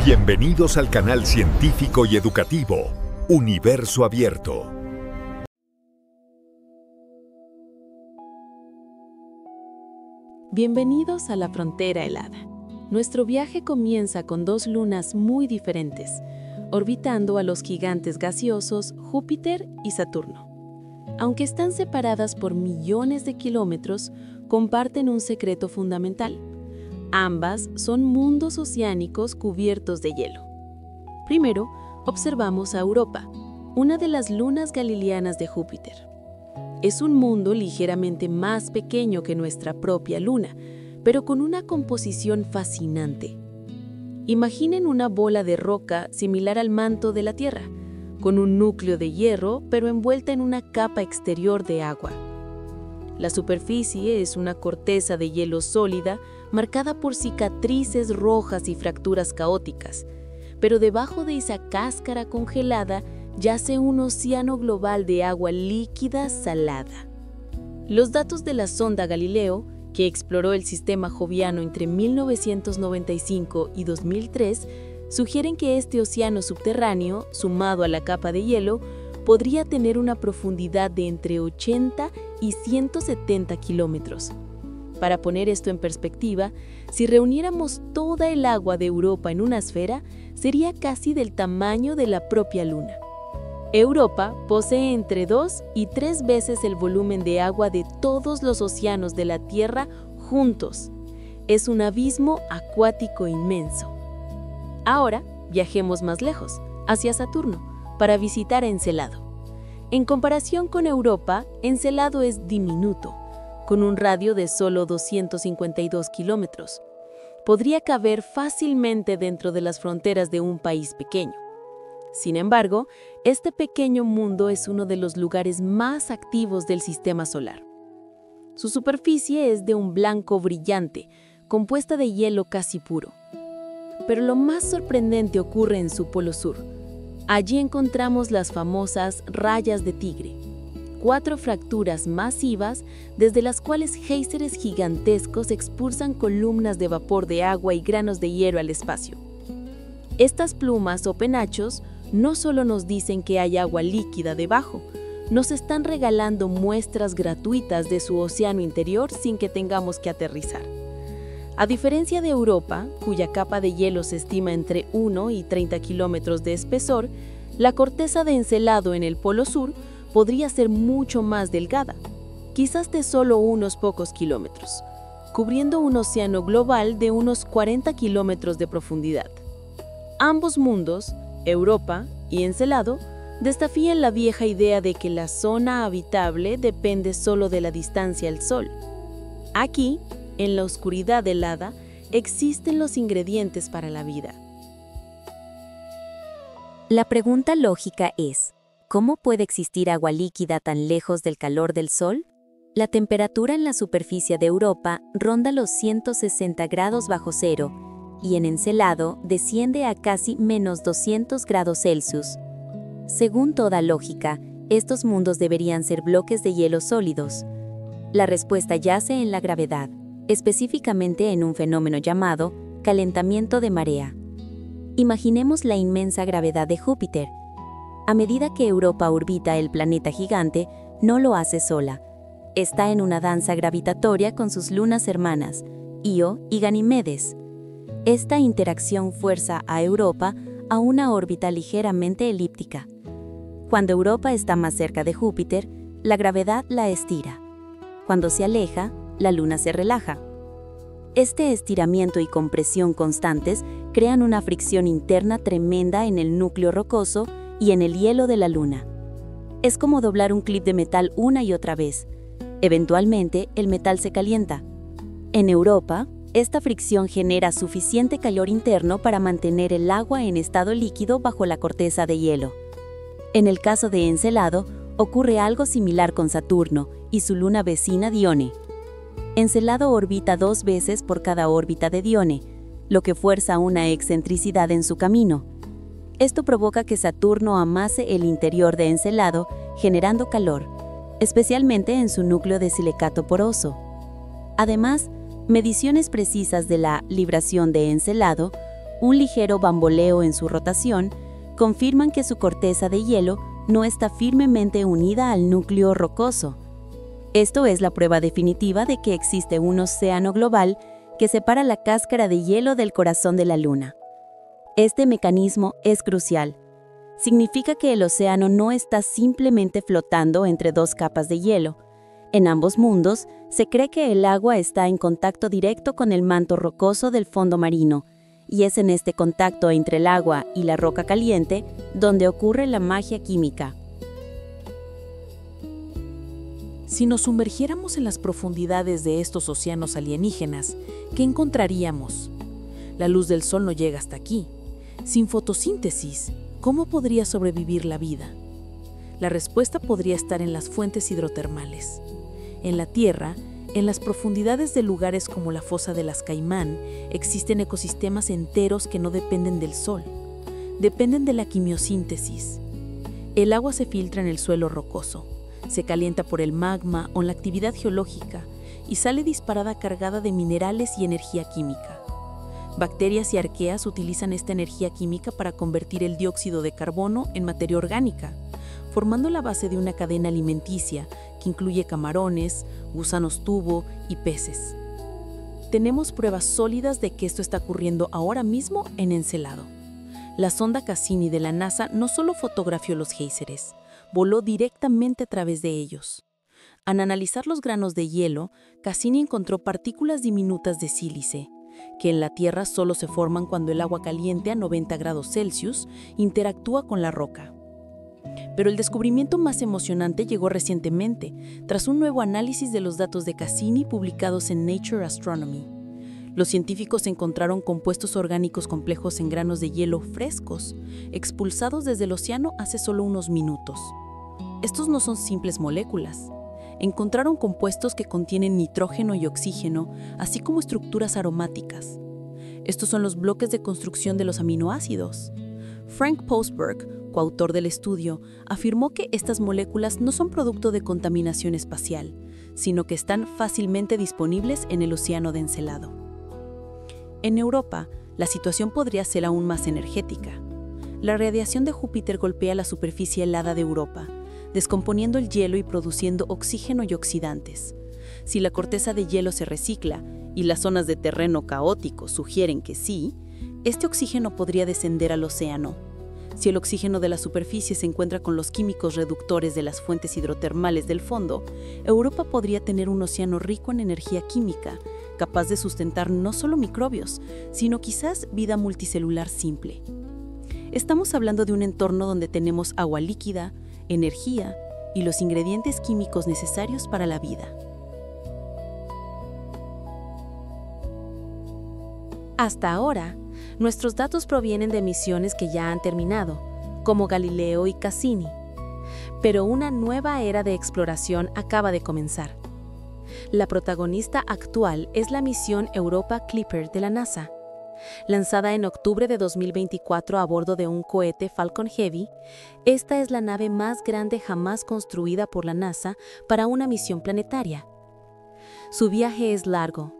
Bienvenidos al canal científico y educativo Universo Abierto. Bienvenidos a la frontera helada. Nuestro viaje comienza con dos lunas muy diferentes, orbitando a los gigantes gaseosos Júpiter y Saturno. Aunque están separadas por millones de kilómetros, comparten un secreto fundamental. Ambas son mundos oceánicos cubiertos de hielo. Primero, observamos a Europa, una de las lunas galileanas de Júpiter. Es un mundo ligeramente más pequeño que nuestra propia luna, pero con una composición fascinante. Imaginen una bola de roca similar al manto de la Tierra, con un núcleo de hierro, pero envuelta en una capa exterior de agua. La superficie es una corteza de hielo sólida, marcada por cicatrices rojas y fracturas caóticas, pero debajo de esa cáscara congelada yace un océano global de agua líquida salada. Los datos de la sonda Galileo, que exploró el sistema joviano entre 1995 y 2003, sugieren que este océano subterráneo, sumado a la capa de hielo, podría tener una profundidad de entre 80 y 170 kilómetros. Para poner esto en perspectiva, si reuniéramos toda el agua de Europa en una esfera, sería casi del tamaño de la propia Luna. Europa posee entre 2 y 3 veces el volumen de agua de todos los océanos de la Tierra juntos. Es un abismo acuático inmenso. Ahora viajemos más lejos, hacia Saturno, para visitar Encelado. En comparación con Europa, Encelado es diminuto, con un radio de solo 252 kilómetros. Podría caber fácilmente dentro de las fronteras de un país pequeño. Sin embargo, este pequeño mundo es uno de los lugares más activos del sistema solar. Su superficie es de un blanco brillante, compuesta de hielo casi puro. Pero lo más sorprendente ocurre en su polo sur. Allí encontramos las famosas rayas de tigre, 4 fracturas masivas desde las cuales géiseres gigantescos expulsan columnas de vapor de agua y granos de hielo al espacio. Estas plumas o penachos no solo nos dicen que hay agua líquida debajo, nos están regalando muestras gratuitas de su océano interior sin que tengamos que aterrizar. A diferencia de Europa, cuya capa de hielo se estima entre 1 y 30 kilómetros de espesor, la corteza de Encelado en el Polo Sur podría ser mucho más delgada, quizás de solo unos pocos kilómetros, cubriendo un océano global de unos 40 kilómetros de profundidad. Ambos mundos, Europa y Encelado, desafían la vieja idea de que la zona habitable depende solo de la distancia al Sol. Aquí, en la oscuridad helada, existen los ingredientes para la vida. La pregunta lógica es, ¿cómo puede existir agua líquida tan lejos del calor del Sol? La temperatura en la superficie de Europa ronda los 160 grados bajo cero y en Encelado desciende a casi menos 200 grados Celsius. Según toda lógica, estos mundos deberían ser bloques de hielo sólidos. La respuesta yace en la gravedad, específicamente en un fenómeno llamado calentamiento de marea. Imaginemos la inmensa gravedad de Júpiter. A medida que Europa orbita el planeta gigante, no lo hace sola. Está en una danza gravitatoria con sus lunas hermanas, Io y Ganimedes. Esta interacción fuerza a Europa a una órbita ligeramente elíptica. Cuando Europa está más cerca de Júpiter, la gravedad la estira. Cuando se aleja, la Luna se relaja. Este estiramiento y compresión constantes crean una fricción interna tremenda en el núcleo rocoso y en el hielo de la Luna. Es como doblar un clip de metal una y otra vez. Eventualmente, el metal se calienta. En Europa, esta fricción genera suficiente calor interno para mantener el agua en estado líquido bajo la corteza de hielo. En el caso de Encelado, ocurre algo similar con Saturno y su luna vecina Dione. Encelado orbita 2 veces por cada órbita de Dione, lo que fuerza una excentricidad en su camino. Esto provoca que Saturno amase el interior de Encelado, generando calor, especialmente en su núcleo de silicato poroso. Además, mediciones precisas de la libración de Encelado un ligero bamboleo en su rotación, confirman que su corteza de hielo no está firmemente unida al núcleo rocoso. Esto es la prueba definitiva de que existe un océano global que separa la cáscara de hielo del corazón de la Luna. Este mecanismo es crucial. Significa que el océano no está simplemente flotando entre dos capas de hielo. En ambos mundos, se cree que el agua está en contacto directo con el manto rocoso del fondo marino, y es en este contacto entre el agua y la roca caliente donde ocurre la magia química. Si nos sumergiéramos en las profundidades de estos océanos alienígenas, ¿qué encontraríamos? La luz del sol no llega hasta aquí. Sin fotosíntesis, ¿cómo podría sobrevivir la vida? La respuesta podría estar en las fuentes hidrotermales. En la Tierra, en las profundidades de lugares como la fosa de las Caimán, existen ecosistemas enteros que no dependen del sol. Dependen de la quimiosíntesis. El agua se filtra en el suelo rocoso, se calienta por el magma o la actividad geológica y sale disparada cargada de minerales y energía química. Bacterias y arqueas utilizan esta energía química para convertir el dióxido de carbono en materia orgánica, formando la base de una cadena alimenticia que incluye camarones, gusanos tubo y peces. Tenemos pruebas sólidas de que esto está ocurriendo ahora mismo en Encelado. La sonda Cassini de la NASA no solo fotografió los géiseres, voló directamente a través de ellos. Al analizar los granos de hielo, Cassini encontró partículas diminutas de sílice, que en la Tierra solo se forman cuando el agua caliente a 90 grados Celsius interactúa con la roca. Pero el descubrimiento más emocionante llegó recientemente, tras un nuevo análisis de los datos de Cassini publicados en Nature Astronomy. Los científicos encontraron compuestos orgánicos complejos en granos de hielo frescos, expulsados desde el océano hace solo unos minutos. Estos no son simples moléculas. Encontraron compuestos que contienen nitrógeno y oxígeno, así como estructuras aromáticas. Estos son los bloques de construcción de los aminoácidos. Frank Postberg, coautor del estudio, afirmó que estas moléculas no son producto de contaminación espacial, sino que están fácilmente disponibles en el océano de Encelado. En Europa, la situación podría ser aún más energética. La radiación de Júpiter golpea la superficie helada de Europa, descomponiendo el hielo y produciendo oxígeno y oxidantes. Si la corteza de hielo se recicla y las zonas de terreno caótico sugieren que sí, este oxígeno podría descender al océano. Si el oxígeno de la superficie se encuentra con los químicos reductores de las fuentes hidrotermales del fondo, Europa podría tener un océano rico en energía química, capaz de sustentar no solo microbios, sino quizás vida multicelular simple. Estamos hablando de un entorno donde tenemos agua líquida, energía y los ingredientes químicos necesarios para la vida. Hasta ahora, nuestros datos provienen de misiones que ya han terminado, como Galileo y Cassini. Pero una nueva era de exploración acaba de comenzar. La protagonista actual es la misión Europa Clipper de la NASA. Lanzada en octubre de 2024 a bordo de un cohete Falcon Heavy, esta es la nave más grande jamás construida por la NASA para una misión planetaria. Su viaje es largo.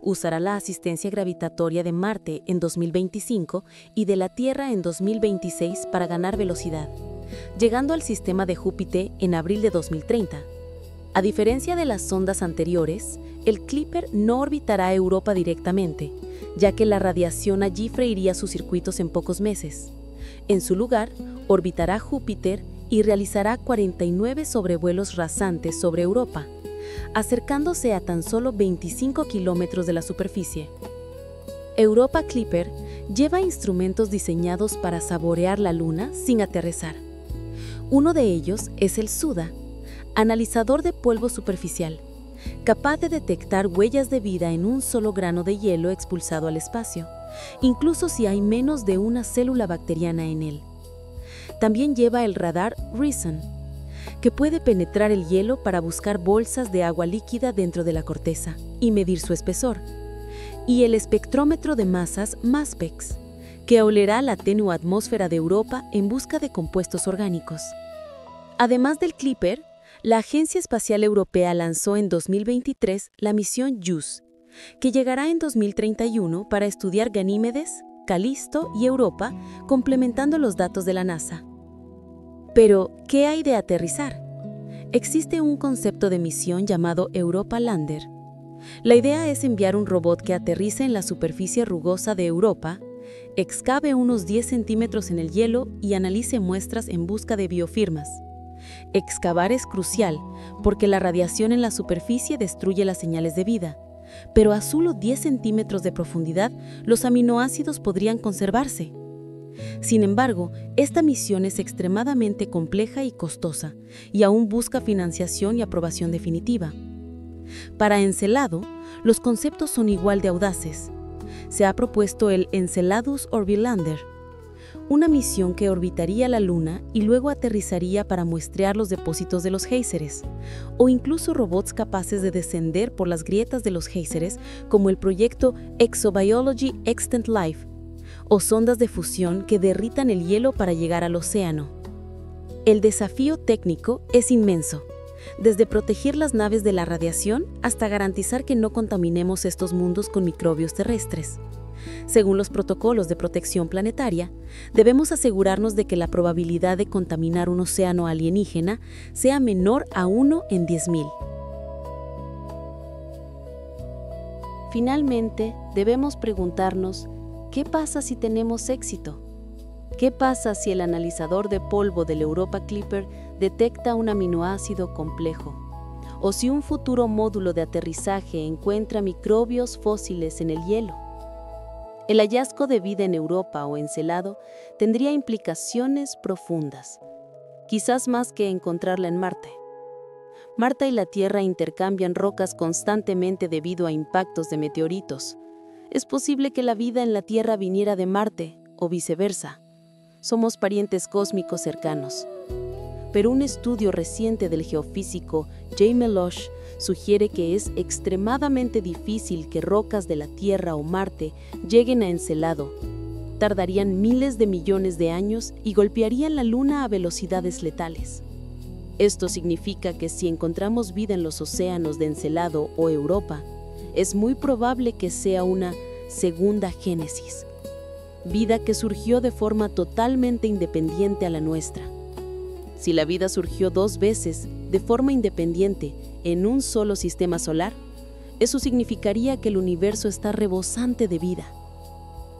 Usará la asistencia gravitatoria de Marte en 2025 y de la Tierra en 2026 para ganar velocidad, llegando al sistema de Júpiter en abril de 2030. A diferencia de las sondas anteriores, el Clipper no orbitará Europa directamente, ya que la radiación allí freiría sus circuitos en pocos meses. En su lugar, orbitará Júpiter y realizará 49 sobrevuelos rasantes sobre Europa, acercándose a tan solo 25 kilómetros de la superficie. Europa Clipper lleva instrumentos diseñados para saborear la Luna sin aterrizar. Uno de ellos es el SUDA, analizador de polvo superficial, capaz de detectar huellas de vida en un solo grano de hielo expulsado al espacio, incluso si hay menos de una célula bacteriana en él. También lleva el radar RISON, que puede penetrar el hielo para buscar bolsas de agua líquida dentro de la corteza y medir su espesor, y el espectrómetro de masas MASPEX, que olerá la tenue atmósfera de Europa en busca de compuestos orgánicos. Además del Clipper, la Agencia Espacial Europea lanzó en 2023 la misión JUICE, que llegará en 2031 para estudiar Ganímedes, Calisto y Europa, complementando los datos de la NASA. Pero, ¿qué hay de aterrizar? Existe un concepto de misión llamado Europa Lander. La idea es enviar un robot que aterrice en la superficie rugosa de Europa, excave unos 10 centímetros en el hielo y analice muestras en busca de biofirmas. Excavar es crucial porque la radiación en la superficie destruye las señales de vida, pero a solo 10 centímetros de profundidad los aminoácidos podrían conservarse. Sin embargo, esta misión es extremadamente compleja y costosa, y aún busca financiación y aprobación definitiva. Para Encelado, los conceptos son igual de audaces. Se ha propuesto el Enceladus Orbilander, una misión que orbitaría la Luna y luego aterrizaría para muestrear los depósitos de los géiseres, o incluso robots capaces de descender por las grietas de los géiseres, como el proyecto Exobiology Extant Life, o sondas de fusión que derritan el hielo para llegar al océano. El desafío técnico es inmenso, desde proteger las naves de la radiación hasta garantizar que no contaminemos estos mundos con microbios terrestres. Según los protocolos de protección planetaria, debemos asegurarnos de que la probabilidad de contaminar un océano alienígena sea menor a 1 en 10.000. Finalmente, debemos preguntarnos, ¿qué pasa si tenemos éxito? ¿Qué pasa si el analizador de polvo del Europa Clipper detecta un aminoácido complejo? ¿O si un futuro módulo de aterrizaje encuentra microbios fósiles en el hielo? El hallazgo de vida en Europa o Encelado tendría implicaciones profundas, quizás más que encontrarla en Marte. Marte y la Tierra intercambian rocas constantemente debido a impactos de meteoritos. Es posible que la vida en la Tierra viniera de Marte o viceversa. Somos parientes cósmicos cercanos. Pero un estudio reciente del geofísico Jay Melosh sugiere que es extremadamente difícil que rocas de la Tierra o Marte lleguen a Encelado. Tardarían miles de millones de años y golpearían la Luna a velocidades letales. Esto significa que si encontramos vida en los océanos de Encelado o Europa, es muy probable que sea una segunda génesis. Vida que surgió de forma totalmente independiente a la nuestra. Si la vida surgió 2 veces de forma independiente en un solo sistema solar, eso significaría que el universo está rebosante de vida.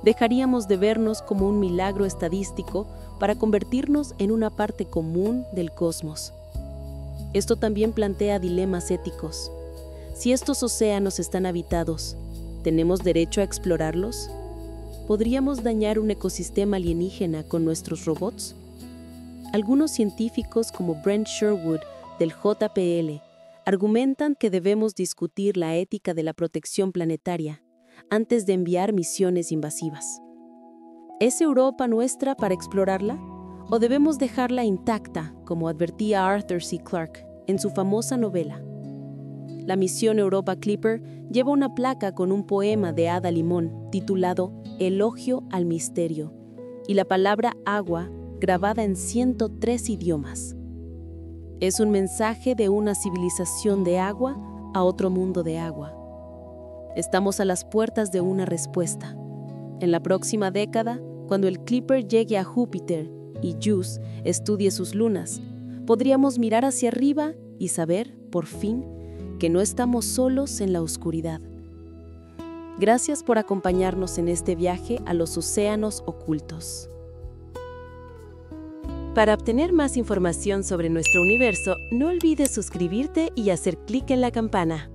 Dejaríamos de vernos como un milagro estadístico para convertirnos en una parte común del cosmos. Esto también plantea dilemas éticos. Si estos océanos están habitados, ¿tenemos derecho a explorarlos? ¿Podríamos dañar un ecosistema alienígena con nuestros robots? Algunos científicos como Brent Sherwood del JPL argumentan que debemos discutir la ética de la protección planetaria antes de enviar misiones invasivas. ¿Es Europa nuestra para explorarla? ¿O debemos dejarla intacta, como advertía Arthur C. Clarke en su famosa novela? La misión Europa Clipper lleva una placa con un poema de Ada Limón titulado Elogio al Misterio y la palabra agua grabada en 103 idiomas. Es un mensaje de una civilización de agua a otro mundo de agua. Estamos a las puertas de una respuesta. En la próxima década, cuando el Clipper llegue a Júpiter y JUICE estudie sus lunas, podríamos mirar hacia arriba y saber, por fin, que no estamos solos en la oscuridad. Gracias por acompañarnos en este viaje a los océanos ocultos. Para obtener más información sobre nuestro universo, no olvides suscribirte y hacer clic en la campana.